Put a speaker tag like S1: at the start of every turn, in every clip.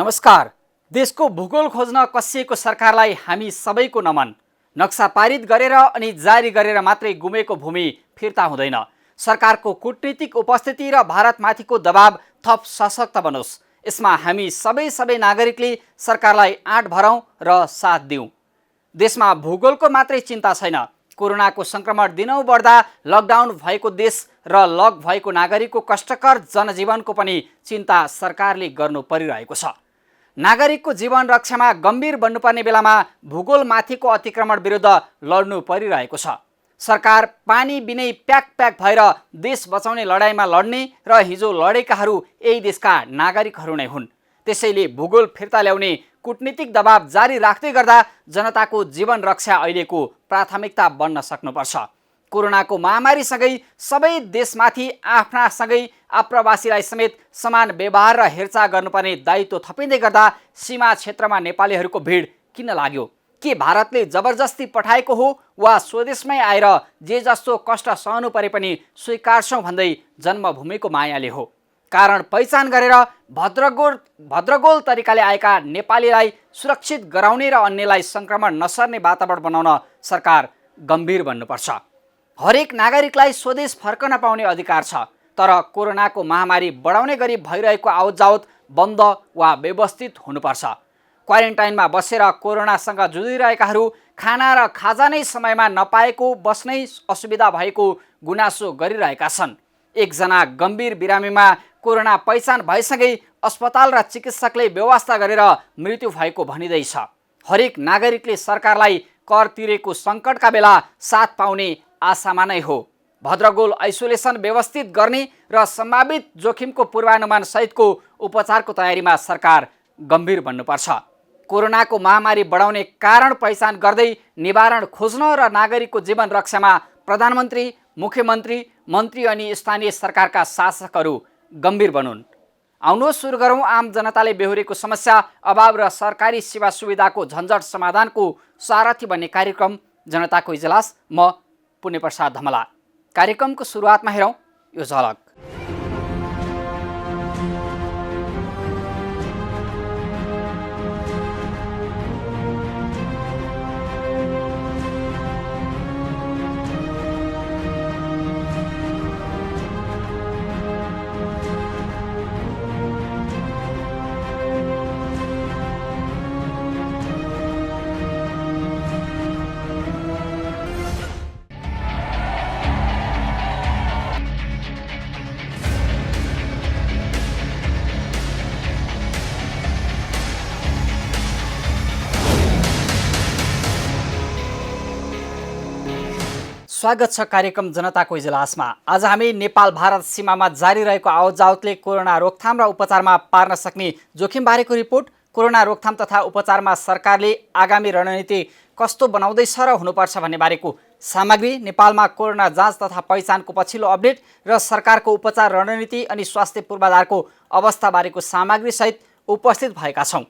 S1: नमस्कार। देशको भूगोल खोज्न कसिएको सरकारलाई हामी सबैको नमन। नक्सा पारित गरेर अनि जारी गरेर मात्रै गुमेको भूमि फिर्ता हुँदैन। सरकारको कूटनीतिक उपस्थिति र भारतमाथिको दबाब थप सशक्त बनोस्। यसमा हामी सबै नागरिकले सरकारलाई आँट भरौँ र साथ दिउँ। देशमा भूगोलको मात्रै चिन्ता छैन। कोरोनाको संक्रमण दिनौँ बढ्दा लकडाउन भएको देश र लक भएको नागरिकको कष्टकर जनजीवनको पनि चिन्ता सरकारले गर्नु परिरहेको छ। नागरिकको जीवन रक्षामा गम्भीर बन्नुपर्ने बेलामा भूगोलमाथिको अतिक्रमण विरुद्ध लड्नु परिरहेको छ। सरकार पानी बिनै प्याक भएर देश बचाउने लडाइँमा लड्ने र हिजो लडेकाहरू यही देशका नागरिकहरू नै हुन्। त्यसैले भूगोल फिर्ता ल्याउने कूटनीतिक दबाब जारी राख्दै गर्दा जनताको जीवन रक्षा अहिलेको प्राथमिकता बन्न सक्नुपर्छ। कोरोनाको महामारीसँगै सबै देशमाथि आफ्नासँगै आप्रवासीलाई समेत समान व्यवहार र हेरचाह गर्नुपर्ने दायित्व थपिँदै गर्दा सीमा क्षेत्रमा नेपालीहरूको भिड किन लाग्यो? के भारतले जबरजस्ती पठाएको हो वा स्वदेशमै आएर जे जस्तो कष्ट सहनु परे पनि स्वीकार्छौँ भन्दै जन्मभूमिको मायाले हो? कारण पहिचान गरेर भद्रगोल तरिकाले आएका नेपालीलाई सुरक्षित गराउने र अन्यलाई संक्रमण नसर्ने वातावरण बनाउन सरकार गम्भीर बन्नुपर्छ। हरेक नागरिकलाई स्वदेश फर्कन पाउने अधिकार छ, तर कोरोनाको महामारी बढाउने गरी भइरहेको आवतजावत बन्द वा व्यवस्थित हुनुपर्छ। क्वारेन्टाइनमा बसेर कोरोनासँग जुझिरहेकाहरू खाना र खाजा नै समयमा नपाएको, बस्नै असुविधा भएको गुनासो गरिरहेका छन्। एकजना गम्भीर बिरामीमा कोरोना पहिचान भएसँगै अस्पताल र चिकित्सकले व्यवस्था गरेर मृत्यु भएको भनिँदैछ। हरेक नागरिकले सरकारलाई कर तिरेको सङ्कटका बेला साथ पाउने आशामा नै हो। भद्रगोल आइसोलेसन व्यवस्थित गर्ने र सम्भावित जोखिमको पूर्वानुमान सहितको उपचारको तयारीमा सरकार गम्भीर बन्नुपर्छ। कोरोनाको महामारी बढाउने कारण पहिचान गर्दै निवारण खोज्न र नागरिकको जीवन रक्षामा प्रधानमन्त्री, मुख्यमन्त्री, मन्त्री अनि स्थानीय सरकारका शासकहरू गम्भीर बनुन्। आउनुहोस् सुरु गरौँ आम जनताले बेहोरेको समस्या, अभाव र सरकारी सेवा सुविधाको झन्झट समाधानको सारथी बन्ने कार्यक्रम जनताको इजलास। म पुण्य प्रसाद धमला। कार्यक्रमको सुरुवातमा हेरौँ यो झलक। स्वागत छ कार्यक्रम जनताको इजलासमा। आज हामी नेपाल भारत सीमामा जारी रहेको आवतजावतले कोरोना रोकथाम र उपचारमा पार्न सक्ने जोखिमबारेको रिपोर्ट, कोरोना रोकथाम तथा उपचारमा सरकारले आगामी रणनीति कस्तो बनाउँदैछ र हुनुपर्छ भन्ने बारेको सामग्री, नेपालमा कोरोना जाँच तथा पहिचानको पछिल्लो अपडेट र सरकारको उपचार रणनीति अनि स्वास्थ्य पूर्वाधारको अवस्थाबारेको सामग्रीसहित उपस्थित भएका छौँ।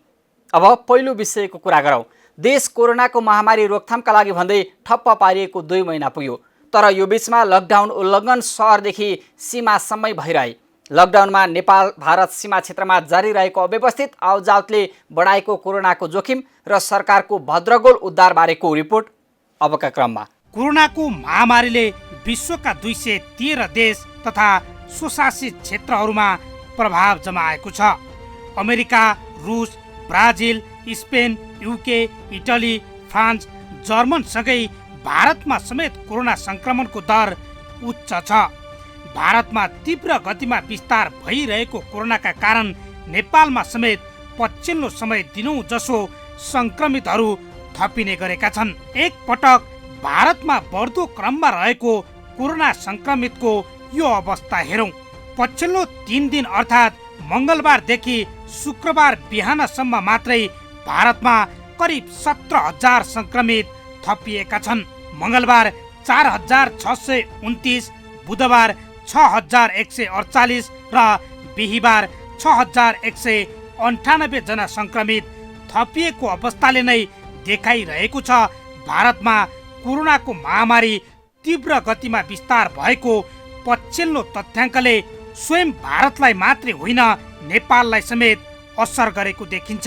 S1: अब पहिलो विषयको कुरा गरौँ। देश कोरोनाको महामारी रोकथामका लागि भन्दै ठप्प पारिएको 2 महिना पुग्यो, तर यो बीचमा लकडाउन उल्लङ्घन सहरदेखि सीमासम्मै भइरहे। लकडाउनमा नेपाल भारत सीमा क्षेत्रमा जारी रहेको अव्यवस्थित आवतजावतले बढाएको कोरोनाको जोखिम र सरकारको भद्रगोल उद्धारबारेको रिपोर्ट अबका क्रममा।
S2: कोरोनाको महामारीले विश्वका 213 देश तथा स्वशासित क्षेत्रहरूमा प्रभाव जमाएको छ। अमेरिका, रुस, Brazil, Spain, UK, Italy, France, जर्मनसँगै भारतमा समेत कोरोना संक्रमणको दर उच्च छ। भारतमा तीव्र गतिमा विस्तार भइरहेको कोरोनाका कारण नेपालमा समेत पछिल्लो समय दिनौं जसो संक्रमितहरू थपिने गरेका छन्। एक पटक भारतमा बढ्दो क्रममा रहेको कोरोना संक्रमितको यो अवस्था हेरौं। पछिल्लो 3 दिन अर्थात् मंगलबारदेखि शुक्रबार बिहानसम्म मात्रै भारतमा करिब 17,000 संक्रमित थपिएका छन्। मंगलबार 4,629, बुधबार 6,148 र बिहिबार 6,198 जना संक्रमित थपिएको अवस्थाले नै देखाइरहेको छ भारतमा कोरोनाको महामारी तीव्र गतिमा विस्तार भएको। पछिल्लो तथ्याङ्कले स्वयं भारतलाई मात्रै होइन नेपाललाई समेत असर गरेको देखिन्छ।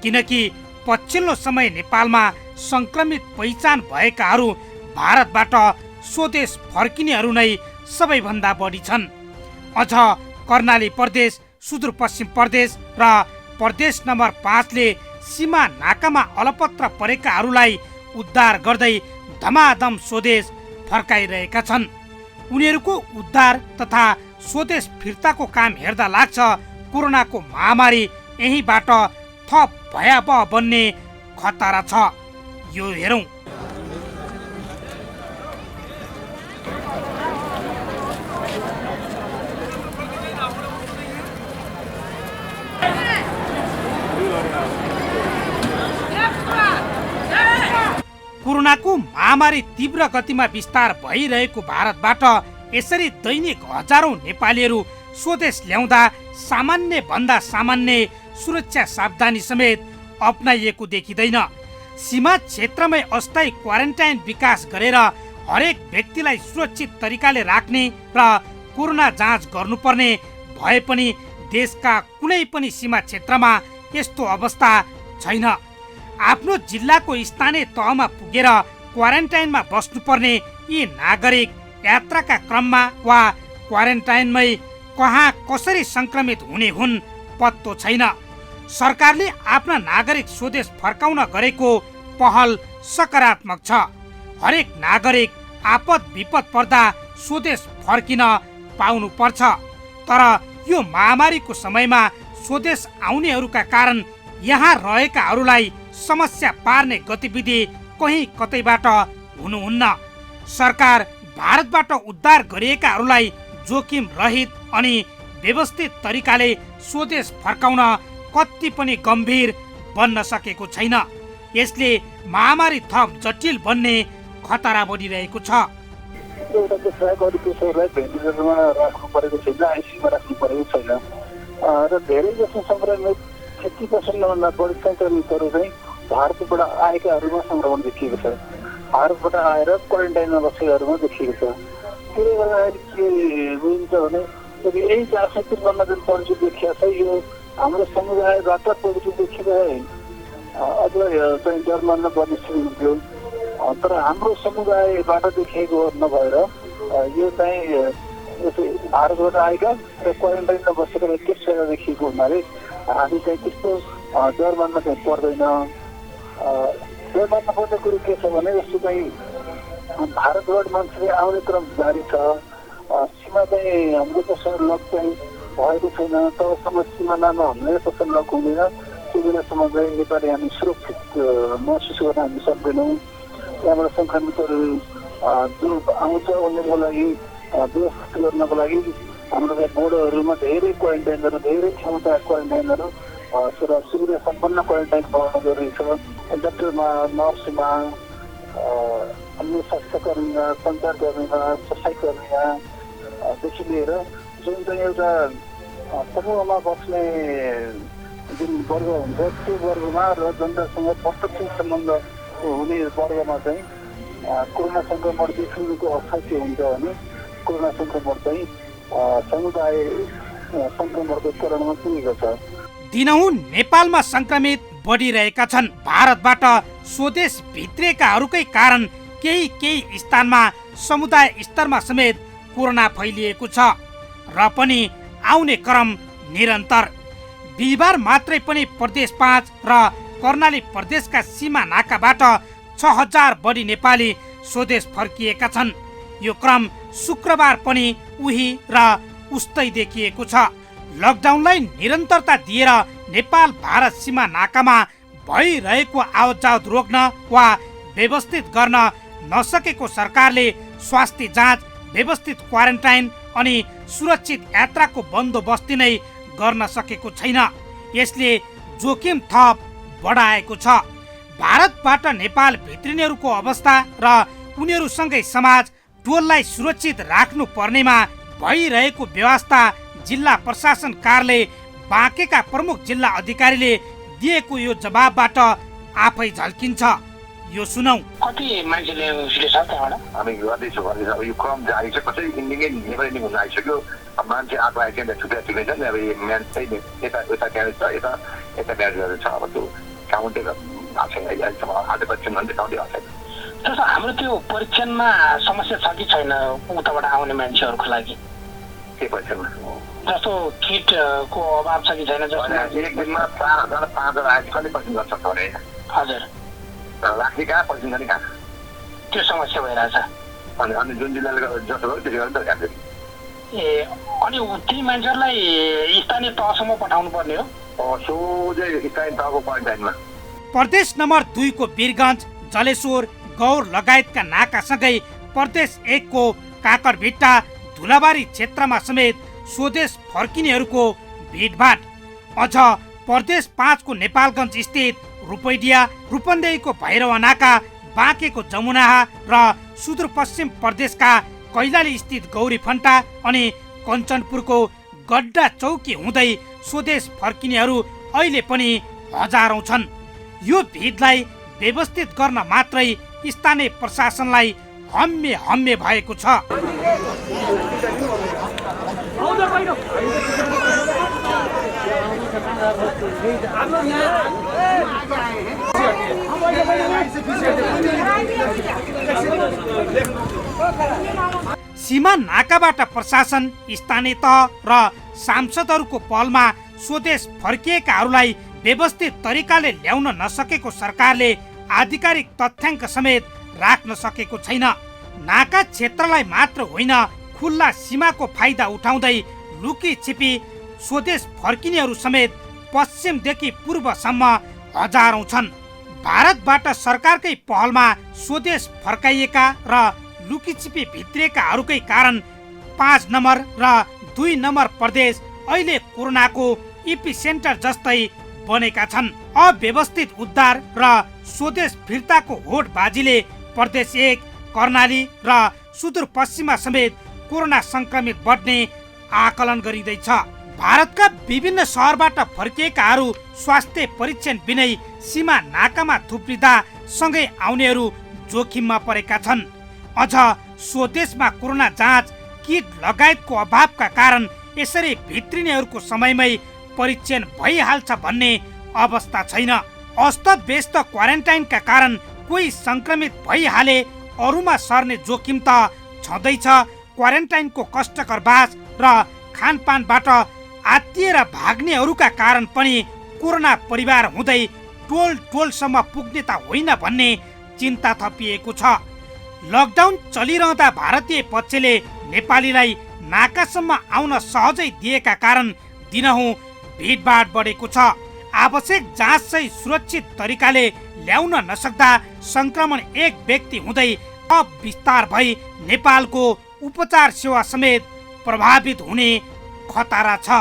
S2: किनकि पछिल्लो समय नेपालमा संक्रमित पहिचान भएकाहरू भारतबाट स्वदेश फर्किनेहरू नै सबैभन्दा बढी छन्। अझ कर्णाली प्रदेश, सुदूरपश्चिम प्रदेश र प्रदेश नम्बर 5 ले सीमा नाकामा अलपत्र परेकाहरूलाई उद्धार गर्दै धमाधम स्वदेश फर्काइरहेका छन्। उनीहरूको उद्धार तथा स्वदेश फिर्ताको काम हेर्दा लाग्छ कोरोनाको महामारी यहीँबाट थप भयावह बन्ने खतरा छ। यो हेरौँ। कोरोनाको महामारी तीव्र गतिमा विस्तार भइरहेको भारतबाट यसरी दैनिक हजारौं नेपालीहरू स्वदेश ल्याउँदा सामान्य भन्दा सामान्य सुरक्षा सावधानी समेत अपनाइएको देखिँदैन। सीमा क्षेत्रमै अस्थायी क्वारेन्टाइन विकास गरेर हरेक व्यक्तिलाई सुरक्षित तरिकाले राख्ने र कोरोना जाँच गर्नुपर्ने भए पनि देशका कुनै पनि सीमा क्षेत्रमा यस्तो अवस्था छैन। आफ्नो जिल्लाको स्थानीय तहमा पुगेर क्वारेन्टाइनमा बस्नुपर्ने यी नागरिक यात्राका क्रममा वा क्वारेन्टाइनमै कहाँ कसरी संक्रमित हुने हुन् पत्तो छैन। सरकारले आफ्ना नागरिक स्वदेश फर्काउन गरेको पहल सकारात्मक छ। हरेक नागरिक आपद विपद पर्दा स्वदेश फर्किन पाउनु पर्छ। तर यो महामारीको समयमा स्वदेश आउनेहरूका कारण यहाँ रहेकाहरूलाई समस्या पार्ने गतिविधि कहीँ कतैबाट हुनुहुन्न। सरकार भारतबाट उद्धार गरिएकाहरूलाई जोखिम रहित अनि व्यवस्थित तरिकाले स्वदेश फर्काउन कति पनि गम्भीर बन्न सकेको छैन। यसले महामारी थप जटिल बन्ने खतरा बढिरहेको छ।
S3: एउटा चाहिँ अरू पेसेन्टलाई भेन्टिलेटरमा राख्नु परेको छैन, आइसियुमा राख्नु परेको छैन र धेरै जसो संक्रमित 50% भन्दा बढी संक्रमितहरू चाहिँ भारतबाट आएकाहरूमा संक्रमण देखिएको छ। भारतबाट आएर क्वारेन्टाइनमा बसेकाहरूमा देखिएको छ। त्यसले गर्दाखेरि के बुझिन्छ भने यही 453 जुन पोजिटिभ देखिएको छ यो हाम्रो समुदायबाट पोजिटिभ देखिएको है अझ चाहिँ डर मान्न पर्ने स्थिति हुन्थ्यो। तर हाम्रो समुदायबाट देखिएको नभएर यो चाहिँ भारतबाट आएका र क्वारेन्टाइनमा बसेका व्यक्तिसँग देखिएको हुनाले हामी चाहिँ त्यस्तो डर मान्न चाहिँ पर्दैन। डर मान्न पर्ने कुरो के छ भने जस्तो चाहिँ भारतबाट मान्छेले आउने क्रम जारी छ। सीमा चाहिँ हाम्रो कसरी लक चाहिँ भएको छैन, तबसम्म सीमा नहुने कसरी लक हुँदैन। त्यो बेलासम्म चाहिँ नेपाली हामी सुरक्षित महसुस गर्न हामी सक्दैनौँ। त्यहाँबाट सङ्क्रमितहरू जो आउँछ उनीहरूको लागि व्यवस्थित गर्नको लागि हाम्रो बोर्डहरूमा धेरै क्वारेन्टाइनहरू, धेरै क्षमता क्वारेन्टाइनहरू र सुविधा सम्पन्न क्वारेन्टाइन बनाउन जरुरी छ। डाक्टरमा, नर्समा, अन्य स्वास्थ्यकर्मीमा, सञ्चारकर्मीमा, सफाइकर्मीमादेखि लिएर जुन चाहिँ एउटा समूहमा बस्ने जुन वर्ग हुन्छ त्यो वर्गमा र जनतासँग प्रत्यक्ष सम्बन्ध हुने वर्गमा चाहिँ कोरोना सङ्क्रमण देखिनुको अवस्था के हुन्छ भने कोरोना सङ्क्रमण चाहिँ समुदाय सङ्क्रमणको चरणमा पुगेको छ।
S2: दिनहुँ नेपालमा संक्रमित बढिरहेका छन्। भारतबाट स्वदेश भित्रिएकाहरूकै कारण केही स्थानमा समुदाय स्तरमा समेत कोरोना फैलिएको छ र पनि आउने क्रम निरन्तर। बिहिबार मात्रै पनि प्रदेश 5 र कर्णाली प्रदेशका सीमा नाकाबाट 6000 बढी नेपाली स्वदेश फर्किएका छन्। यो क्रम शुक्रबार पनि उही र उस्तै देखिएको छ। लकडाउनलाई निरन्तरता दिएर नेपाल भारत सीमा नाकामा भइरहेको आवतजावत रोक्न वा व्यवस्थित गर्न नसकेको सरकारले स्वास्थ्य जाँच, व्यवस्थित क्वारेन्टाइन अनि सुरक्षित यात्राको बन्दोबस्ती नै गर्न सकेको छैन। यसले जोखिम थप बढाएको छ। भारतबाट नेपाल भित्रिनेहरूको अवस्था र उनीहरूसँगै समाज टोललाई सुरक्षित राख्नु पर्नेमा भइरहेको व्यवस्था जिल्ला प्रशासन कार्यालय बाँकेका प्रमुख जिल्ला अधिकारीले दिएको यो जवाबबाट आफै झल्किन्छ। यो सुनौ।
S4: कति मान्छेले उसिले छ त्यहाँबाट?
S3: हामी गर्दैछौँ। अब यो क्रम जारी छ, कसरी इन्डिङ हुन आइसक्यो। मान्छे आएको आइकन छुट्टै छुट्टै छ नि अब म्याच चाहिँ यता यता क्यारेज छ यता यता ब्याजहरू छ अब त्यो काउन्टेड भएको छैन अहिलेसम्म आज परीक्षण भने काउन्टै भएको छैन
S4: जस्तो हाम्रो त्यो परीक्षणमा समस्या छ कि छैन उताबाट आउने मान्छेहरूको लागि
S3: के परीक्षणमा
S4: जस्तो किटको अभाव छ कि छैन जस्तो
S3: एक दिनमा 4,000 5,000 आएपछि कहिले परीक्षण गर्न सक्छ भने
S4: हजुर
S3: राख्ने कहाँ परीक्षण गर्ने कहाँ
S4: त्यो समस्या भइरहेछ
S3: अनि जुन जिल्लाले जसो गर्यो त्यसो गर्नु त हेर्दै
S4: ए अनि ती मान्छेहरूलाई स्थानीय तहसम्म पठाउनु पर्ने हो
S3: सोझै स्थानीय तहको क्वारेन्टाइनमा
S2: प्रदेश नम्बर 2 को वीरगञ्ज जलेश्वर गौर लगायतका नाकासँगै प्रदेश 1 को काकरभिट्टा धुलाबारी क्षेत्रमा समेत स्वदेश फर्किनेहरूको भिडभाड अझ प्रदेश 5 को नेपालगञ्ज स्थित रूपैडिया रूपन्देहीको भैरवा नाका बाँकेको जमुनाहा र सुदूरपश्चिम प्रदेशका कैलाली स्थित गौरी फन्टा अनि कञ्चनपुरको गड्डा चौकी हुँदै स्वदेश फर्किनेहरू अहिले पनि हजारौं छन् यो भिडलाई व्यवस्थित गर्न मात्रै स्थानीय प्रशासनलाई हम्मे हम्मे भएको छ सीमा नाकाबाट प्रशासन स्थानीय तह र सांसदहरूको पहलमा स्वदेश फर्किएकाहरूलाई व्यवस्थित तरिकाले ल्याउन नसकेको सरकारले आधिकारिक तथ्याङ्क समेत राख्न सकेको छैन नाका क्षेत्रलाई मात्र होइन खुल्ला सीमाको फाइदा उठाउँदै लुकी छिपी स्वदेश फर्किनेहरू समेत पश्चिमदेखि पूर्वसम्म हजारौं छन् भारतबाट सरकारकै पहलमा स्वदेश फर्काइएका र लुकीछिपी भित्रिएकाहरूकै कारण 5 नम्बर र 2 नम्बर प्रदेश अहिले कोरोनाको इपिसेन्टर जस्तै बनेका छन् अव्यवस्थित उद्धार र स्वदेश फिर्ताको होडबाजीले प्रदेश 1 कर्णाली र सुदूरपश्चिममा समेत कोरोना संक्रमित बढ्ने आकलन गरिँदैछ भारतका विभिन्न शहरबाट फर्किएकाहरू स्वास्थ्य परीक्षण बिनै सीमा नाकामा थुप्रिँदा सँगै आउनेहरू जोखिममा परेका छन् अझ स्वदेशमा कोरोना जाँच किट लगायतको अभावका कारण यसरी भित्रिनेहरूको समयमै परीक्षण भइहाल्छ भन्ने अवस्था छैन अस्तव्यस्त क्वारेन्टाइनका कारण कोही संक्रमित भइहाले अरूमा सर्ने जोखिम त छँदैछ क्वारेन्टाइनको कष्टकर बास र खानपानबाट आत्तिएर भाग्नेहरूका कारण पनि कोरोना परिवार हुँदै टोल टोलसम्म पुग्ने त होइन भन्ने चिन्ता थपिएको छ लकडाउन चलिरहँदा भारतीय पक्षले नेपालीलाई नाकासम्म आउन सहजै दिएका कारण दिनहुँ भिडभाड बढेको छ आवश्यक जाँच चाहिँ सुरक्षित तरिकाले ल्याउन नसक्दा संक्रमण एक व्यक्ति हुँदै विस्तार भई नेपालको उपचार सेवा समेत प्रभावित हुने खतरा छ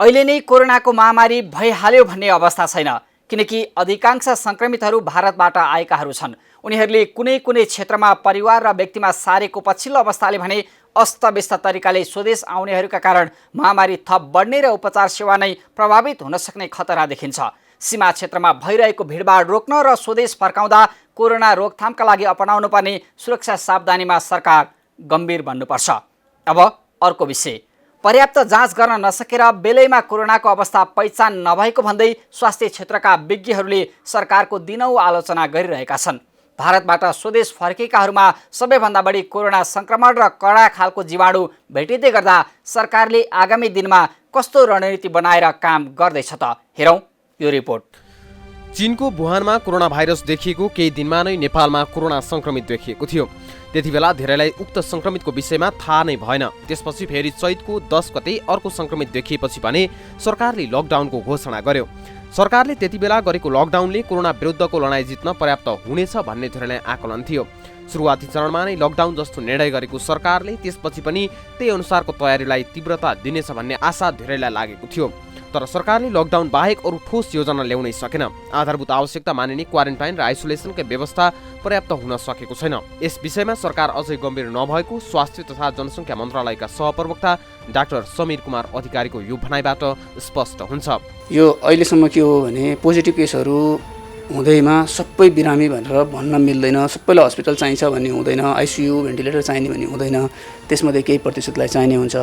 S1: अहिले नै कोरोनाको महामारी भइहाल्यो भन्ने अवस्था छैन किनकि अधिकांश संक्रमितहरू भारतबाट आएकाहरू छन् उनीहरूले कुनै कुनै क्षेत्रमा परिवार र व्यक्तिमा सारेको पछिल्लो अवस्थाले भने अस्तव्यस्त तरिकाले स्वदेश आउनेहरूका कारण महामारी थप बढ्ने र उपचार सेवा नै प्रभावित हुन सक्ने खतरा देखिन्छ सीमा क्षेत्रमा भइरहेको भिडभाड रोक्न र स्वदेश फर्काउँदा कोरोना रोकथामका लागि अपनाउनु पर्ने सुरक्षा सावधानीमा सरकार गम्भीर बन्नुपर्छ अब अर्को विषय पर्याप्त जाँच गर्न नसकेर बेलैमा कोरोनाको अवस्था पहिचान नभएको भन्दै स्वास्थ्य क्षेत्रका विज्ञहरूले सरकारको दिनौँ आलोचना गरिरहेका छन् भारतबाट स्वदेश फर्केकाहरूमा सबैभन्दा बढी कोरोना संक्रमण र कडा खालको जीवाणु भेटिँदै गर्दा सरकारले आगामी दिनमा कस्तो रणनीति बनाएर काम गर्दैछ त हेरौँ यो रिपोर्ट
S5: चीनको वुहानमा कोरोना भाइरस देखिएको केही दिनमा नै नेपालमा कोरोना संक्रमित देखिएको थियो त्यति बेला धेरैलाई उक्त संक्रमितको विषयमा थाहा नै भएन त्यसपछि फेरि चैतको 10 गते अर्को संक्रमित देखिएपछि भने सरकारले लकडाउनको घोषणा गर्यो सरकारले त्यति बेला गरेको लकडाउनले कोरोना विरुद्धको लडाईँ जित्न पर्याप्त हुनेछ भन्ने धेरैलाई आकलन थियो सुरुवाती चरणमा नै लकडाउन जस्तो निर्णय गरेको सरकारले त्यसपछि पनि त्यही अनुसारको तयारीलाई तीव्रता दिनेछ भन्ने आशा धेरैलाई लागेको थियो तर सरकारले लकडाउन बाहेक अरू ठोस योजना ल्याउनै सकेन आधारभूत आवश्यकता मानिने क्वारेन्टाइन र आइसोलेसनकै व्यवस्था पर्याप्त हुन सकेको छैन यस विषयमा सरकार अझै गम्भीर नभएको स्वास्थ्य तथा जनसङ्ख्या मन्त्रालयका सहप्रवक्ता डाक्टर समीर कुमार अधिकारीको यो भनाइबाट स्पष्ट हुन्छ
S6: यो अहिलेसम्म के हो भने पोजिटिभ केसहरू हुँदैमा सबै बिरामी भनेर भन्न मिल्दैन सबैलाई हस्पिटल चाहिन्छ भन्ने हुँदैन आइसियु भेन्टिलेटर चाहिने भन्ने हुँदैन त्यसमध्ये केही प्रतिशतलाई चाहिने हुन्छ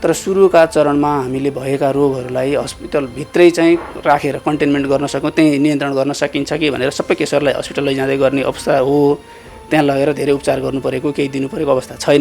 S6: तर सुरुका चरणमा हामीले भएका रोगहरूलाई हस्पिटलभित्रै चाहिँ राखेर कन्टेनमेन्ट गर्न सकौँ, त्यहीँ नियन्त्रण गर्न सकिन्छ कि भनेर सबै केसहरूलाई हस्पिटल लैजाँदै गर्ने अवस्था हो। त्यहाँ लगेर धेरै उपचार गर्नु परेको, केही दिनु परेको अवस्था छैन।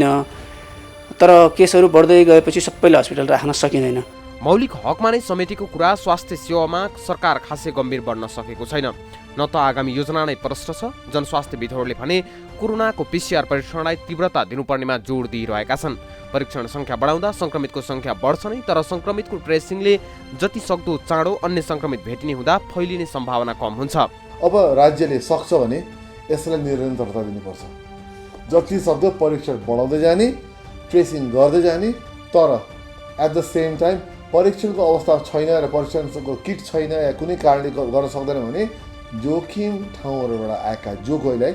S6: तर केसहरू बढ्दै गएपछि सबैलाई हस्पिटल राख्न सकिँदैन।
S5: मौलिक हकमा नै समेटेको कुरा स्वास्थ्य सेवामा सरकार खासै गम्भीर बन्न सकेको छैन। न त आगामी योजना नै प्रष्ट छ। जनस्वास्थ्यविदहरूले भने कोरोनाको PCR परीक्षणलाई तीव्रता दिनुपर्नेमा जोड दिइरहेका छन्। परीक्षण सङ्ख्या बढाउँदा सङ्क्रमितको सङ्ख्या बढ्छ नै, तर सङ्क्रमितको ट्रेसिङले जति सक्दो चाँडो अन्य सङ्क्रमित भेटिने हुँदा फैलिने सम्भावना कम हुन्छ।
S7: अब राज्यले सक्छ भने यसलाई निरन्तरता दिनुपर्छ। जति सक्दो परीक्षण बढाउँदै जाने, ट्रेसिङ गर्दै जाने, तर एट द सेम टाइम परीक्षणको अवस्था छैन र परीक्षणको किट छैन या कुनै कारणले गर्न सक्दैन भने जोखिम ठाउँहरूबाट आएका जो कोहीलाई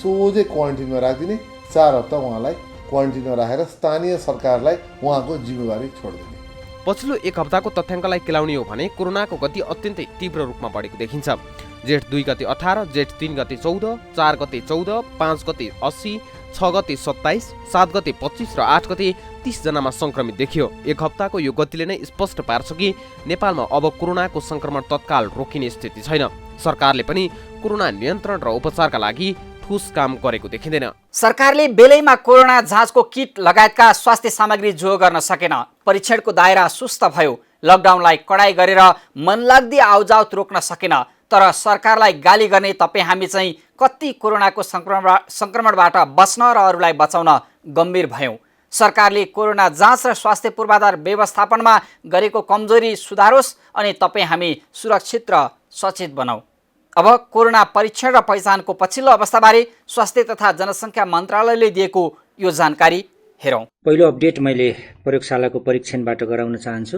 S7: सोझै क्वारेन्टिनमा राखिदिने, 4 हप्ता उहाँलाई क्वारेन्टिनमा राखेर स्थानीय सरकारलाई उहाँको जिम्मेवारी छोडिदिने।
S5: पछिल्लो 1 हप्ताको तथ्याङ्कलाई केलाउने हो भने कोरोनाको गति अत्यन्तै तीव्र रूपमा बढेको देखिन्छ। जेठ 2 गते 18, जेठ 3 गते 14, 4 गते 14, 5 गते 80, 6 गते 27, 7 गते 25 र 8 गते 30 जनामा सङ्क्रमित देखियो। 1 हप्ताको यो गतिले नै स्पष्ट पार्छ कि नेपालमा अब कोरोनाको सङ्क्रमण तत्काल रोकिने स्थिति छैन। सरकारले पनि कोरोना नियन्त्रण र उपचारका लागि ठोस काम गरेको देखिँदैन।
S1: सरकारले बेलैमा कोरोना जाँचको किट लगायतका स्वास्थ्य सामग्री जो गर्न सकेन। परीक्षणको दायरा सुस्त भयो। लकडाउनलाई कडाई गरेर मनलाग्दी आवजावत रोक्न सकेन। तर सरकारलाई गाली गर्ने तपाईँ हामी चाहिँ कति कोरोनाको सङ्क्रमणबाट बच्न र अरूलाई बचाउन गम्भीर भयौँ। सरकारले कोरोना जाँच र स्वास्थ्य पूर्वाधार व्यवस्थापनमा गरेको कमजोरी सुधारोस् अनि तपाईँ हामी सुरक्षित र सचेत बनाऊ। अब कोरोना परीक्षण र पहिचानको पछिल्लो अवस्थाबारे स्वास्थ्य तथा जनसङ्ख्या मन्त्रालयले दिएको यो जानकारी हेरौँ।
S8: पहिलो अपडेट मैले प्रयोगशालाको परीक्षणबाट गराउन चाहन्छु।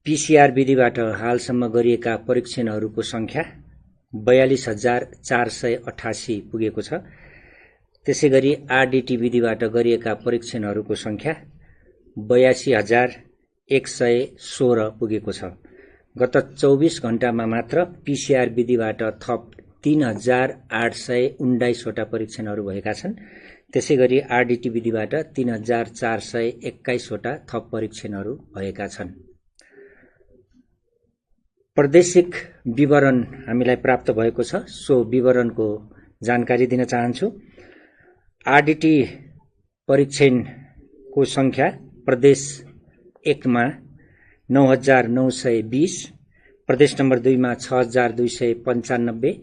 S8: PCR विधिबाट हालसम्म गरिएका परीक्षणहरूको सङ्ख्या 42,488 पुगेको छ। त्यसैगरी RDT विधिबाट गरिएका परीक्षणहरूको सङ्ख्या 82,116 पुगेको छ। गत 24 घण्टामा मात्र PCR विधिबाट थप 3,819 वटा परीक्षणहरू भएका छन्। त्यसैगरी RDT विधिबाट 3,421 वटा थप परीक्षणहरू भएका छन्। प्रादेशिक विवरण हामीलाई प्राप्त भएको छ, सो विवरणको जानकारी दिन चाहन्छु। RDT परीक्षणको सङ्ख्या प्रदेश 1 मा 9,920, प्रदेश नम्बर 2 मा 6,295,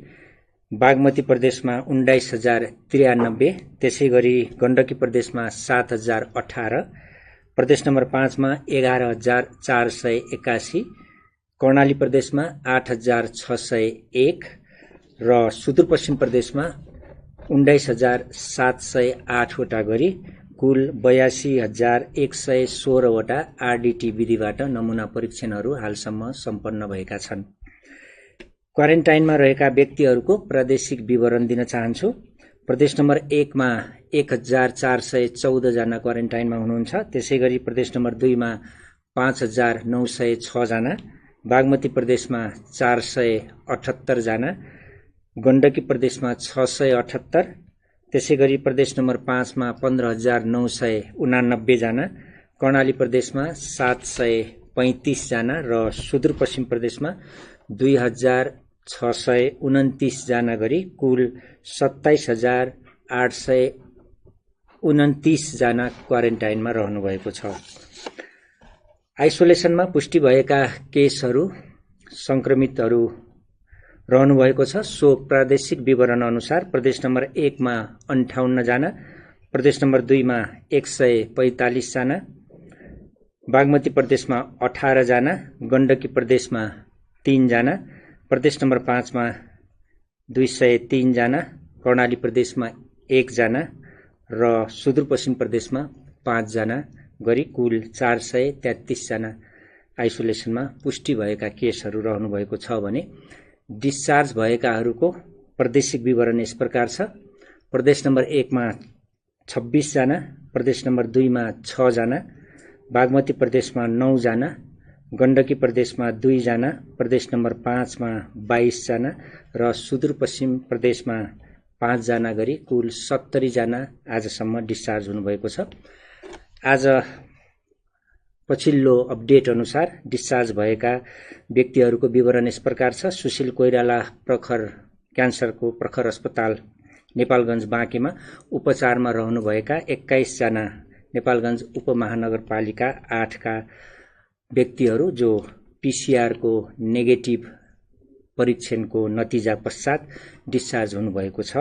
S8: बागमती प्रदेशमा 19,093, त्यसैगरी गण्डकी प्रदेशमा 7,018, प्रदेश नम्बर 5 मा 11,481, कर्णाली प्रदेशमा 8,601 र सुदूरपश्चिम प्रदेशमा 19,708 वटा गरी कुल 82,116 वटा RDT विधिबाट नमुना परीक्षणहरू हालसम्म सम्पन्न भएका छन्। क्वारेन्टाइनमा रहेका व्यक्तिहरूको प्रादेशिक विवरण दिन चाहन्छु। प्रदेश नम्बर 1 मा 1,414 जना क्वारेन्टाइनमा हुनुहुन्छ। त्यसैगरी प्रदेश नम्बर 2 मा 5,906 जना, बागमती प्रदेशमा 478 जना, गण्डकी प्रदेशमा 678, त्यसैगरी प्रदेश नम्बर 5 मा 15,989 जना, कर्णाली प्रदेशमा 735 जना र सुदूरपश्चिम प्रदेशमा 2,629 जना गरी कुल 27,829 जना क्वारेन्टाइनमा रहनुभएको छ। आइसोलेसनमा पुष्टि भएका केसहरू सङ्क्रमितहरू रहनुभएको छ। सो प्रादेशिक विवरण अनुसार प्रदेश नम्बर 1 मा 58 जना, प्रदेश नम्बर 2 मा 145 जना, बागमती प्रदेशमा 18 जना, गण्डकी प्रदेशमा 3 जना, प्रदेश नम्बर 5 मा 203 जना, कर्णाली प्रदेशमा 1 जना र सुदूरपश्चिम प्रदेशमा 5 जना गरी कुल 433 जना आइसोलेसनमा पुष्टि भएका केसहरू रहनुभएको छ भने डिस्चार्ज भएकाहरूको प्रादेशिक विवरण यस प्रकार छ। प्रदेश नम्बर 1 मा 26 जना, प्रदेश नम्बर 2 मा 6 जना, बागमती प्रदेशमा 9 जना, गण्डकी प्रदेशमा 2 जना, प्रदेश नम्बर 5 मा 22 जना र सुदूरपश्चिम प्रदेशमा 5 जना गरी कुल 70 जना आजसम्म डिस्चार्ज हुनुभएको छ। आज पछिल्लो अपडेट अनुसार डिस्चार्ज भएका व्यक्तिहरूको विवरण यस प्रकार छ। सुशील कोइराला प्रखर क्यान्सरको प्रखर अस्पताल नेपालगञ्ज बाँकेमा उपचारमा रहनुभएका 21 जना नेपालगञ्ज उपमहानगरपालिका 8 का व्यक्तिहरू जो पीसीआरको नेगेटिभ परीक्षणको नतिजा पश्चात डिस्चार्ज हुनुभएको छ।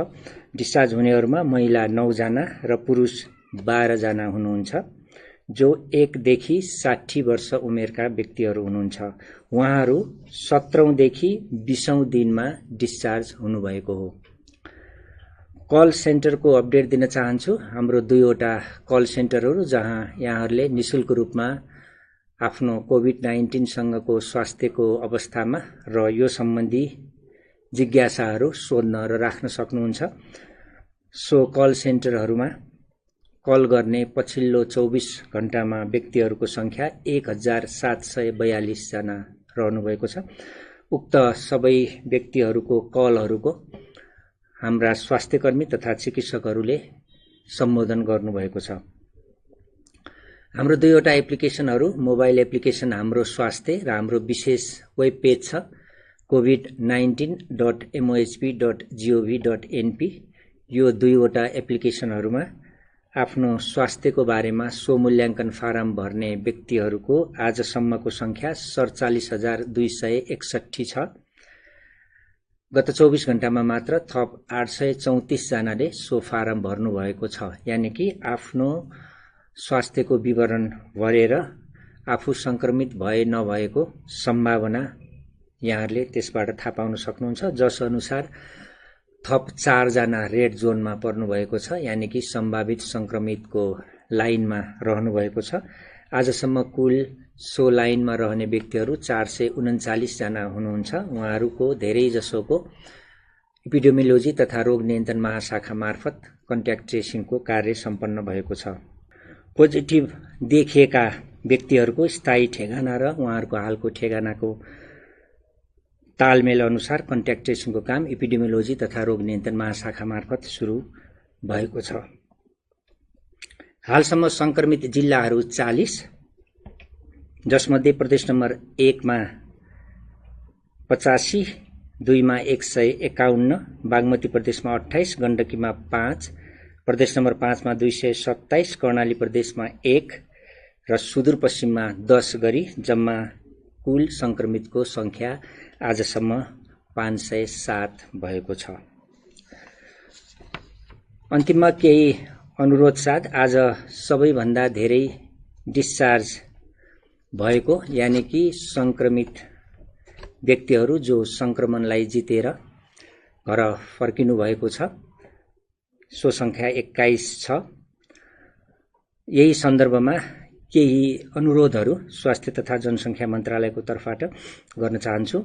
S8: डिस्चार्ज हुनेहरूमा महिला 9 जना र पुरुष 12 जना हुनुहुन्छ, जो 1 देखि 60 वर्ष उमेरका व्यक्तिहरू हुनुहुन्छ। उहाँहरू 17औं देखि 20औं दिनमा डिस्चार्ज हुनुभएको हो। कल सेन्टरको अपडेट दिन चाहन्छु। हाम्रो 2वटा कल सेन्टरहरू जहाँ यहाँहरूले निशुल्क रूपमा आफ्नो कोभिड-19 सँगको स्वास्थ्यको अवस्थामा र यो सम्बन्धी जिज्ञासाहरू सोध्न र राख्न सक्नुहुन्छ। सो कल सेन्टरहरूमा कल गर्ने पछिल्लो 24 घण्टामा व्यक्तिहरूको संख्या 1742 जना रहनुभएको छ। उक्त सबै व्यक्तिहरूको कलहरूको हाम्रा स्वास्थ्यकर्मी तथा चिकित्सकहरूले सम्बोधन गर्नुभएको छ। हाम्रो 2वटा एप्लिकेसनहरू, मोबाइल एप्लिकेसन हाम्रो स्वास्थ्य र हाम्रो विशेष वेब पेज छ covid19.mohp.gov.np। यो 2वटा एप्लिकेसनहरूमा आफ्नो स्वास्थ्यको बारेमा स्वमूल्याङ्कन फारम भर्ने व्यक्तिहरूको आजसम्मको संख्या 47,261 छ। गत 24 घण्टामा मात्र थप 834 जनाले सो फारम भर्नुभएको छ। यानि कि आफ्नो स्वास्थ्यको विवरण भरेर आफू संक्रमित भए नभएको सम्भावना यहाँहरूले त्यसबाट थाहा पाउन सक्नुहुन्छ। जस अनुसार थप 4 जना रेड जोनमा पर्नुभएको छ, यानि कि सम्भावित संक्रमितको लाइनमा रहनुभएको छ। आजसम्म कुल सो लाइनमा रहने व्यक्तिहरू 439 जना हुनुहुन्छ। उहाँहरूको धेरै जसोको एपिडेमियोलोजी तथा रोग नियन्त्रण महाशाखा मार्फत कन्ट्याक्ट ट्रेसिङको कार्य सम्पन्न भएको छ। पोजिटिभ देखिएका व्यक्तिहरूको स्थायी ठेगाना र उहाँहरूको हालको ठेगानाको तालमेल अनुसार कन्ट्याक्ट ट्रेसिङको काम एपिडेमियोलोजी तथा रोग नियन्त्रण महाशाखा मार्फत सुरु भएको छ। हालसम्म संक्रमित जिल्लाहरू 40, जसमध्ये प्रदेश नम्बर 1 मा 85, 2 मा 151, बागमती प्रदेशमा 28, गण्डकीमा 5, प्रदेश नम्बर 5 मा 227, कर्णाली प्रदेशमा 1 र सुदूरपश्चिममा 10 गरी जम्मा कुल संक्रमितको संख्या आजसम्म 507 भएको छ। अन्तिममा केही अनुरोध साथ आज सबैभन्दा धेरै डिस्चार्ज भएको यानि कि संक्रमित व्यक्तिहरू जो संक्रमणलाई जितेर घर फर्किनु भएको छ सो संख्या 21 छ। यही सन्दर्भमा केही अनुरोधहरू स्वास्थ्य तथा जनसंख्या मन्त्रालयको तर्फबाट गर्न चाहन्छु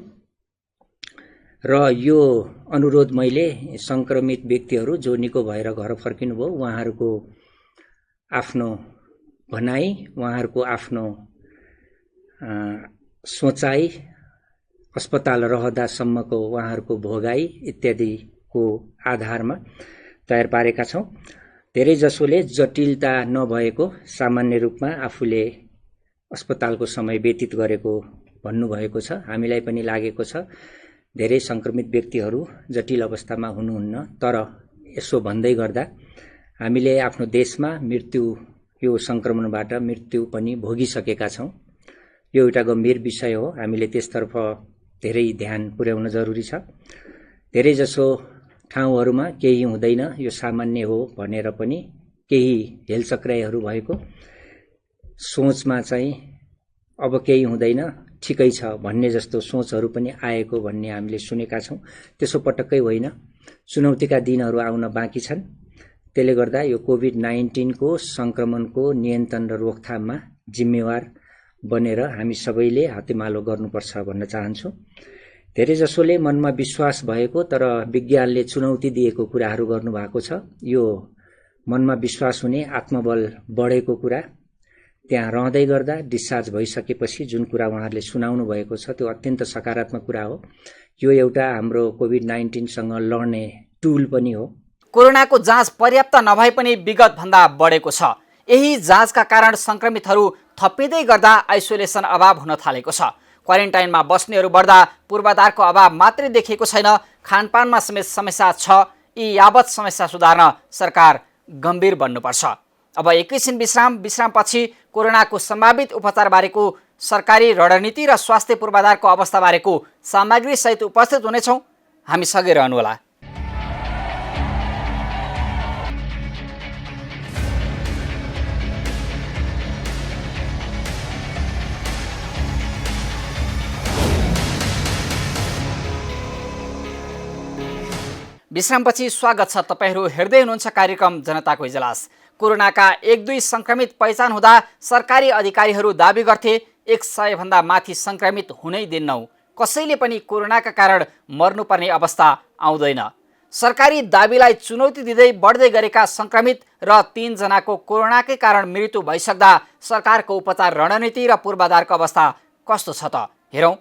S8: र यो अनुरोध मैले संक्रमित व्यक्तिहरू जो निको भएर घर फर्किनु भयो उहाँहरूको आफ्नो भनाई, उहाँहरूको आफ्नो सोचाइ, अस्पताल रहदासम्मको उहाँहरूको भोगाई इत्यादिको आधारमा तयार पारेका छौं। धेरै जसोले जटिलता नभएको सामान्य रूपमा आफूले अस्पतालको समय व्यतीत गरेको भन्नुभएको छ। हामीलाई पनि लागेको छ धेरै संक्रमित व्यक्तिहरू जटिल अवस्थामा हुनुहुन्न, तर यसो भन्दै गर्दा हामीले आफ्नो देशमा यो संक्रमणबाट मृत्यु पनि भोगिसकेका छौं। यो एउटा गम्भीर विषय हो, हामीले त्यसतर्फ धेरै ध्यान पुर्याउन जरुरी छ। धेरै जसो ठाउँहरूमा केही हुँदैन, यो सामान्य हो भनेर पनि केही हेलचक्राइहरू भएको सोचमा चाहिँ अब केही हुँदैन ठिकै छ भन्ने जस्तो सोचहरू पनि आएको भन्ने हामीले सुनेका छौं। त्यसो पटक्कै होइन, चुनौतीका दिनहरू आउन बाँकी छन्। त्यसले गर्दा यो कोभिड-19 को संक्रमणको नियन्त्रण र रोकथाममा जिम्मेवार बनेर हामी सबैले हातेमालो गर्नुपर्छ भन्न चाहन्छु। धेरै जसोले मनमा विश्वास भएको तर विज्ञानले चुनौती दिएको कुराहरू गर्नुभएको छ। यो मनमा विश्वास हुने, आत्मबल बढेको कुरा त्यहाँ रहँदै गर्दा डिस्चार्ज भइसकेपछि जुन कुरा उहाँहरूले सुनाउनु भएको छ त्यो अत्यन्त सकारात्मक कुरा हो। यो एउटा हाम्रो कोभिड-19 सँग लड्ने टुल पनि हो।
S1: कोरोनाको जाँच पर्याप्त नभए पनि विगत भन्दा बढेको छ। यही जाँचका कारण सङ्क्रमितहरू थपिँदै गर्दा आइसोलेसन अभाव हुन थालेको छ। क्वारेन्टाइनमा बस्नेहरू बढ्दा पूर्वाधारको अभाव मात्रै देखिएको छैन, खानपानमा समेत समस्या छ। यी यावत समस्या सुधार्न सरकार गम्भीर बन्नुपर्छ। अब एकैछिन विश्रामपछि कोरोनाको सम्भावित उपचारबारेको सरकारी रणनीति र स्वास्थ्य पूर्वाधारको अवस्थाबारेको सामग्री सहित उपस्थित हुनेछौँ। हामी सँगै रहनुहोला। विश्रामपछि स्वागत छ। तपाईहरू हेर्दै हुनुहुन्छ कार्यक्रम जनताको इजलास। कोरोनाका 1-2 सङ्क्रमित पहिचान हुँदा सरकारी अधिकारीहरू दाबी गर्थे 100 भन्दा माथि सङ्क्रमित हुनै दिन्नौ, कसैले पनि कोरोनाका कारण मर्नुपर्ने अवस्था आउँदैन। सरकारी दाबीलाई चुनौती दिँदै बढ्दै गरेका सङ्क्रमित र 3 जनाको कोरोनाकै कारण मृत्यु भइसक्दा सरकारको उपचार रणनीति र पूर्वाधारको अवस्था कस्तो छ त हेरौँ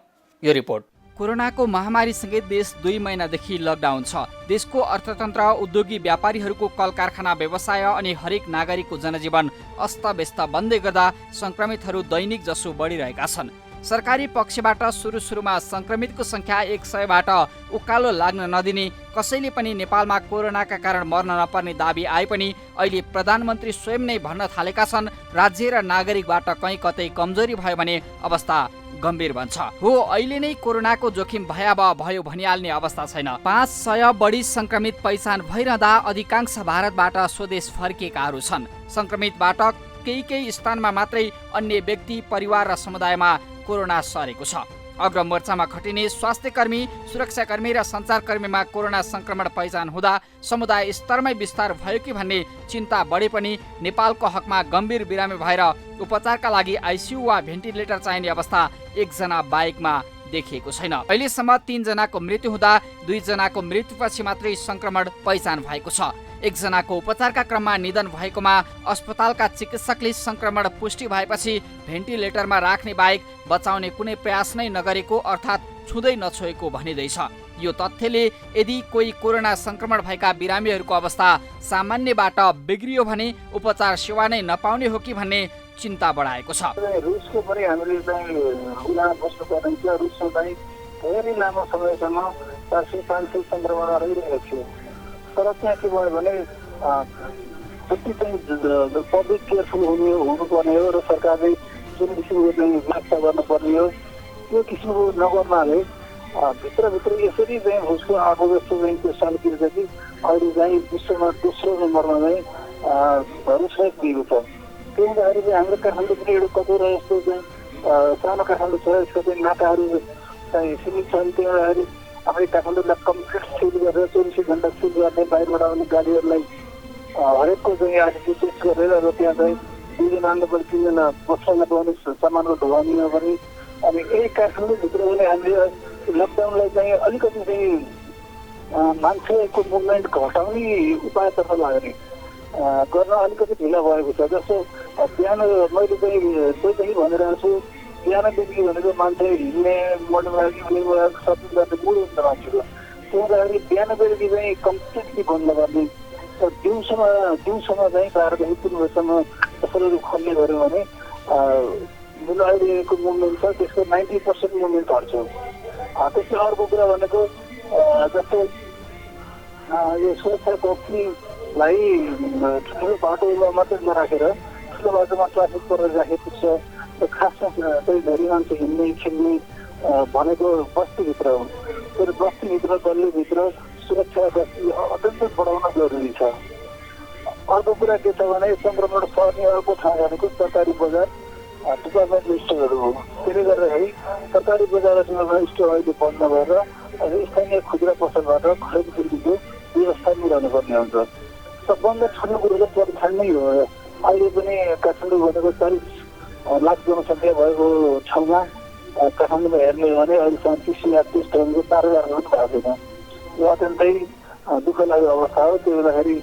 S1: यो रिपोर्ट। कोरोनाको महामारीसँगै देश 2 महिनादेखि लकडाउन छ। देशको अर्थतन्त्र, उद्योगी व्यापारीहरूको कल कारखाना व्यवसाय अनि हरेक नागरिकको जनजीवन अस्तव्यस्त बन्दै गर्दा सङ्क्रमितहरू दैनिक जसो बढिरहेका छन्। सरकारी पक्षबाट सुरुमा सङ्क्रमितको सङ्ख्या 100बाट उकालो लाग्न नदिने, कसैले पनि नेपालमा कोरोनाका कारण मर्न नपर्ने दाबी आए पनि अहिले प्रधानमन्त्री स्वयं नै भन्न थालेका छन् राज्य र नागरिकबाट कहीँ कतै कमजोरी भयो भने अवस्था गम्भीर बन्छ। हो, अहिले नै कोरोनाको जोखिम भयावह भयो भनिहाल्ने अवस्था छैन। 500 बढी सङ्क्रमित पहिचान भइरहँदा अधिकांश भारतबाट स्वदेश फर्किएकाहरू छन्। सङ्क्रमितबाट केही स्थानमा मात्रै अन्य व्यक्ति, परिवार र समुदायमा कोरोना सरेको छ। अग्रमोर्चामा खटिने स्वास्थ्यकर्मी, सुरक्षाकर्मी र सञ्चारकर्मीमा कोरोना सङ्क्रमण पहिचान हुँदा समुदाय स्तरमै विस्तार भयो कि भन्ने चिन्ता बढे पनि नेपालको हकमा गम्भीर बिरामी भएर उपचारका लागि आइसियु वा भेन्टिलेटर चाहिने अवस्था 1 जना बाहेकमा देखिएको छैन। अहिलेसम्म 3 जनाको मृत्यु हुँदा 2 जनाको मृत्युपछि मात्रै सङ्क्रमण पहिचान भएको छ। 1 जनाको उपचारका क्रममा निधन भएकोमा अस्पतालका चिकित्सकले सङ्क्रमण पुष्टि भएपछि भेन्टिलेटरमा राख्ने बाहेक बचाउने कुनै प्रयास नै नगरेको अर्थात् छुँदै नछोएको भनिँदैछ। यो तथ्यले यदि कोही कोरोना सङ्क्रमण भएका बिरामीहरूको अवस्था सामान्यबाट बिग्रियो भने उपचार सेवा नै नपाउने हो कि भन्ने चिन्ता बढाएको छ।
S3: रुसको पनि हामीले उदाहरण बस्नुपर्ने छ। रुसमा चाहिँ धेरै लामो समयसम्म 400-500 सङ्क्रमण रहिरहेको थियो। तर त्यहाँ के भयो भने जति चाहिँ पब्लिक केयरफुल हुनुपर्ने हो र सरकारले जुन किसिमको चाहिँ व्याख्या गर्नुपर्ने हो त्यो किसिमको नगर्नाले भित्रभित्र यसरी चाहिँ उसको आगो जस्तो चाहिँ त्यो सालतिर कि अहिले चाहिँ विश्वमा दोस्रो नम्बरमा चाहिँ रुसलाई दिएको छ। त्यही हुँदाखेरि चाहिँ हाम्रो काठमाडौँ पनि एउटा कतोरा यस्तो चाहिँ सानो काठमाडौँ छ, यसको चाहिँ नाकाहरू चाहिँ सीमित छन्। त्यही हुँदाखेरि हामीले काठमाडौँलाई कम्प्लिट सिल गरेर 24 घन्टा सिल गर्ने, बाहिरबाट आउने गाडीहरूलाई हरेकको चाहिँ आरटी टेस्ट गरेर र त्यहाँ चाहिँ 2 जना आउनुपर्ने, 3 जना बस्न नपाउने, सामानको ढुवानी नगर्ने। अनि यही काठमाडौँभित्र पनि हामीले लकडाउनलाई चाहिँ अलिकति चाहिँ मान्छेको मुभमेन्ट घटाउने उपायतर्फ लाग्ने गर्न अलिकति ढिला भएको छ। जस्तो बिहान मैले चाहिँ त्यही भनिरहेको छु, बिहानदेखि भनेको मान्छे हिँड्ने, मोटरबाइक सपिङ गर्ने मुड हुन्छ मान्छेको। त्यो हुँदाखेरि बिहान बेलुकी चाहिँ कम्प्लिटली बन्द गर्ने, दिउँसोमा चाहिँ 12देखि 3 बजीसम्म पसलहरू खोल्ने गऱ्यो भने जुन अहिलेको मुभमेन्ट छ त्यसको 90% मुभमेन्ट हट्छ। त्यसले अर्को कुरा भनेको जस्तो यो सुरक्षा चौकीलाई ठुलो बाटोमा मात्रै नराखेर ठुलो बाटोमा ट्राफिक गरेर राखेको छ। खासमा चाहिँ धेरै मान्छे हिँड्ने खेल्ने भनेको बस्तीभित्र हो। तर बस्तीभित्र गल्लीभित्र सुरक्षा अत्यन्तै बढाउन जरुरी छ। अर्को कुरा के छ भने सङ्क्रमण सर्ने अर्को ठाउँ भनेको सरकारी बजार, डिपार्टमेन्ट स्टोरहरू हो। त्यसले गर्दाखेरि सरकारी बजारहरूमा स्टोर अहिले बन्द भएर स्थानीय खुद्रा पसलबाट खरिद बिक्रीको व्यवस्था मिलाउनु पर्ने हुन्छ। सबभन्दा ठुलो कुरो त पर्यटन नै हो। अहिले पनि काठमाडौँ भनेको 40 लाख जनसङ्ख्या भएको ठाउँमा काठमाडौँमा हेर्ने हो भने अहिलेसम्म PCR टेस्टहरूको 4000 भएको छैन। यो अत्यन्तै दुःख लाग्दो अवस्था हो। त्यो हुँदाखेरि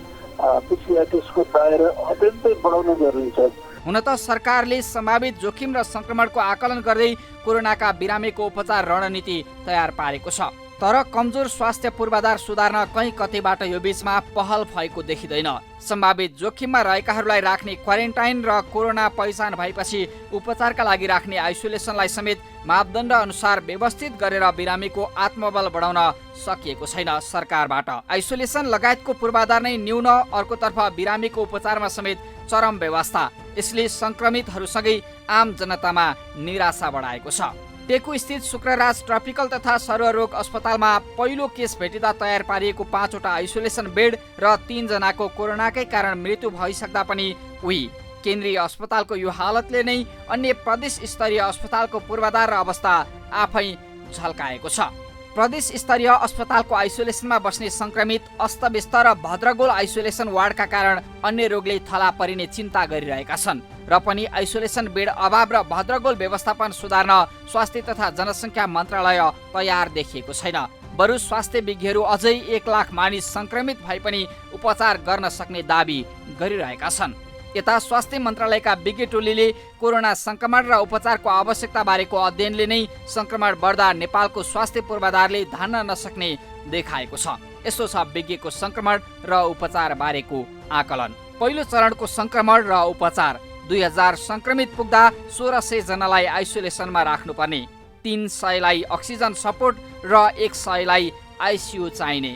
S3: PCR टेस्टको दायरा अत्यन्तै बढाउन जरुरी छ।
S1: हुन त सरकारले सम्भावित जोखिम र सङ्क्रमणको आकलन गर्दै कोरोनाका बिरामीको उपचार रणनीति तयार पारेको छ। तर कमजोर स्वास्थ्य पूर्वाधार सुधार्न कहीँ कतैबाट यो बीचमा पहल भएको देखिँदैन। सम्भावित जोखिममा रहेकाहरूलाई राख्ने क्वारेन्टाइन र कोरोना पहिचान भएपछि उपचारका लागि राख्ने आइसोलेसनलाई समेत मापदण्ड अनुसार व्यवस्थित गरेर बिरामीको आत्मबल बढाउन सकिएको छैन सरकारबाट। आइसोलेसन लगायतको पूर्वाधार नै न्यून, अर्कोतर्फ बिरामीको उपचारमा समेत चरम व्यवस्था, यसले सङ्क्रमितहरूसँगै आम जनतामा निराशा बढाएको छ। टेकु स्थित शुक्रराज ट्रपिकल तथा सर्वरोग अस्पतालमा पहिलो केस भेटिँदा तयार पारिएको 5वटा आइसोलेसन बेड र 3 जनाको कोरोनाकै कारण मृत्यु भइसक्दा पनि उही केन्द्रीय अस्पतालको यो हालतले नै अन्य प्रदेश स्तरीय अस्पतालको पूर्वाधार र अवस्था आफै झल्काएको छ। प्रदेश स्तरीय अस्पतालको आइसोलेसनमा बस्ने सङ्क्रमित अस्तव्यस्त र भद्रगोल आइसोलेसन वार्डका कारण अन्य रोगले थला परिने चिन्ता गरिरहेका छन् र पनि आइसोलेसन बेड अभाव र भद्रगोल व्यवस्थापन सुधार्न स्वास्थ्य तथा जनसङ्ख्या मन्त्रालय तयार देखिएको छैन। बरु स्वास्थ्य विज्ञहरू अझै 1 लाख मानिस सङ्क्रमित भए पनि उपचार गर्न सक्ने दाबी गरिरहेका छन्। यता स्वास्थ्य मन्त्रालयका विज्ञ टोलीले कोरोना सङ्क्रमण र उपचारको आवश्यकता बारेको अध्ययनले नै सङ्क्रमण बढ्दा नेपालको स्वास्थ्य पूर्वाधारले धान्न नसक्ने देखाएको छ। यसो छ विज्ञको सङ्क्रमण र उपचार बारेको आकलन। पहिलो चरणको सङ्क्रमण र उपचार 2000 सङ्क्रमित पुग्दा 1600 जनालाई आइसोलेसनमा राख्नुपर्ने, 300लाई अक्सिजन सपोर्ट र 100लाई आइसियु चाहिने।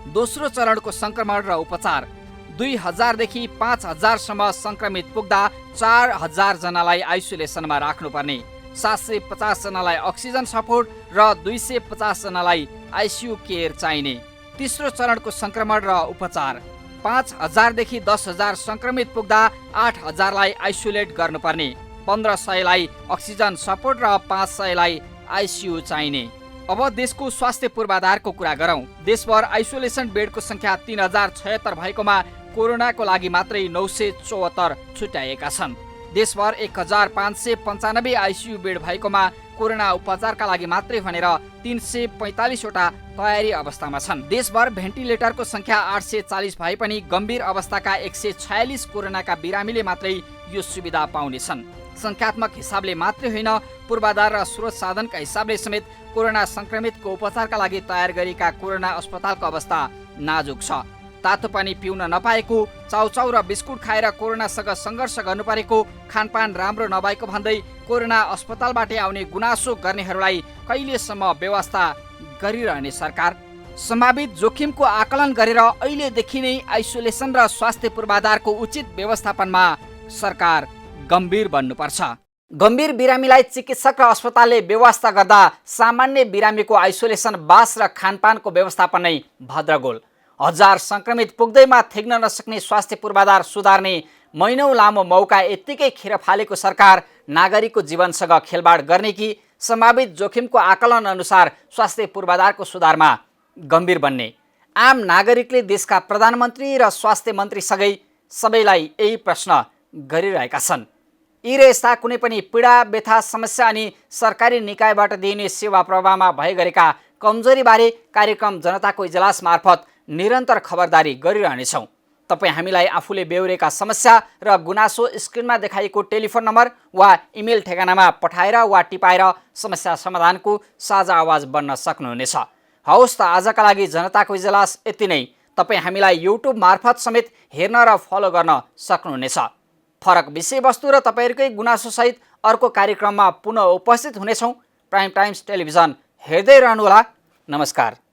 S1: दोस्रो चरणको सङ्क्रमण र उपचार 2000 देखि 5000 सम्म सङ्क्रमित पुग्दा 4000 जनालाई आइसोलेसनमा राख्नुपर्ने, 750 जनालाई अक्सिजन सपोर्ट र 250 जनालाई आइसियु केयर चाहिने। तेस्रो चरणको सङ्क्रमण र उपचार 5000 देखि 10000 सङ्क्रमित पुग्दा 8000लाई आइसोलेट गर्नुपर्ने, 1500लाई अक्सिजन सपोर्ट र 500लाई आइसियु चाहिने। अब देशको स्वास्थ्य पूर्वाधारको कुरा गरौँ। देशभर आइसोलेसन बेडको सङ्ख्या 3076 भएकोमा कोरोनाको लागि मात्रै 974 छुट्याएका छन्। देशभर 1595 आइसियु बेड भएकोमा कोरोना उपचारका लागि मात्रै भनेर 345वटा तयारी अवस्थामा छन्। देशभर भेन्टिलेटरको सङ्ख्या 840 भए पनि गम्भीर अवस्थाका 146 कोरोनाका बिरामीले मात्रै यो सुविधा पाउनेछन्। सङ्ख्यात्मक हिसाबले मात्रै होइन, पूर्वाधार र स्रोत साधनका हिसाबले समेत कोरोना सङ्क्रमितको उपचारका लागि तयार गरिएका कोरोना अस्पतालको अवस्था नाजुक छ। तातो पानी पिउन नपाएको, चाउचाउ र बिस्कुट खाएर कोरोनासँग सङ्घर्ष गर्नु परेको, खानपान राम्रो नभएको भन्दै कोरोना अस्पतालबाटै आउने गुनासो गर्नेहरूलाई कहिलेसम्म व्यवस्था गरिरहने सरकार? सम्भावित जोखिमको आकलन गरेर अहिलेदेखि नै आइसोलेसन र स्वास्थ्य पूर्वाधारको उचित व्यवस्थापनमा सरकार गम्भीर बन्नुपर्छ। गम्भीर बिरामीलाई चिकित्सक र अस्पतालले व्यवस्था गर्दा सामान्य बिरामीको आइसोलेसन, बास र खानपानको व्यवस्थापन नै भद्रगोल। 1000 सङ्क्रमित पुग्दैमा थेग्न नसक्ने स्वास्थ्य पूर्वाधार सुधार्ने महिनौँ लामो मौका यत्तिकै खेर फालेको सरकार नागरिकको जीवनसँग खेलबाड गर्ने कि सम्भावित जोखिमको आकलन अनुसार स्वास्थ्य पूर्वाधारको सुधारमा गम्भीर बन्ने? आम नागरिकले देशका प्रधानमन्त्री र स्वास्थ्य मन्त्रीसँगै सबैलाई यही प्रश्न गरिरहेका छन्। यी र यस्ता कुनै पनि पीडा, व्यथा, समस्या अनि सरकारी निकायबाट दिइने सेवा प्रवाहमा भए गरेका कमजोरीबारे कार्यक्रम जनताको इजलास मार्फत निरन्तर खबरदारी गरिरहनेछौँ। तपाईँ हामीलाई आफूले बेहोरेका समस्या र गुनासो स्क्रिनमा देखाइएको टेलिफोन नम्बर वा इमेल ठेगानामा पठाएर वा टिपाएर समस्या समाधानको साझा आवाज बन्न सक्नुहुनेछ। हवस् त, आजका लागि जनताको इजलास यति नै। तपाईँ हामीलाई युट्युब मार्फत समेत हेर्न र फलो गर्न सक्नुहुनेछ। फरक विषयवस्तु र तपाईँहरूकै गुनासोसहित अर्को कार्यक्रममा पुनः उपस्थित हुनेछौँ। प्राइम टाइम्स टेलिभिजन हेर्दै रहनुहोला। नमस्कार।